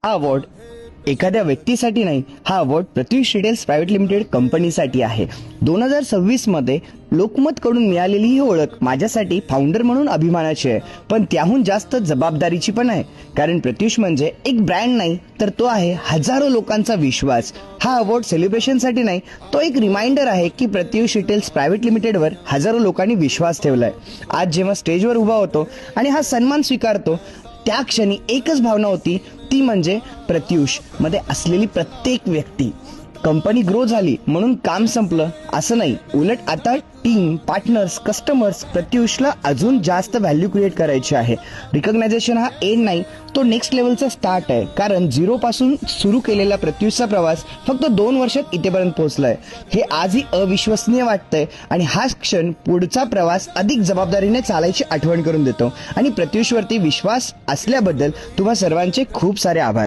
हा अवॉर्ड एखाद्या व्यक्तीसाठी नाही, हा award Pratyush retails private limited कंपनीसाठी आहे. 2026 मध्ये लोकमत कडून मिळालेली ही ओळख माझ्यासाठी फाउंडर म्हणून अभिमानाची आहे, पण त्याहून जास्त जबाबदारीची पण आहे. कारण प्रत्युष म्हणजे एक ब्रँड नाही, तर तो आहे हजारो लोकांचा विश्वास. हा अवॉर्ड सेलिब्रेशनसाठी नाही, तो एक रिमाइंडर आहे की प्रत्युष रिटेल्स प्रायव्हेट लिमिटेडवर हजारो लोकांनी विश्वास ठेवलाय. आज जेव्हा स्टेजवर उभा होतो आणि हा सन्मान स्वीकारतो, त्या क्षणी एकच भावना होती, ती म्हणजे प्रत्युष मध्ये असलेली प्रत्येक व्यक्ती. कंपनी ग्रो झाली म्हणून काम संपलं असं नाही, उलट आता टीम, पार्टनर्स, कस्टमर्स प्रत्युषला अजून जास्त व्हॅल्यू क्रिएट करायची आहे. रिकॉग्नायझेशन हा एंड नाही, तो नेक्स्ट लेवलचा स्टार्ट आहे. कारण झिरो पासून सुरू केलेला प्रत्युषचा प्रवास फक्त 2 वर्षात इथेपर्यंत पोहोचलाय. हे आजही अविश्वसनीय वाटतंय आणि हाच क्षण पुढचा प्रवास अधिक जबाबदारीने चालायची आठवण करून देतो. आणि प्रत्युषवरती विश्वास असल्याबद्दल तुम्हा सर्वांचे खूप सारे आभार.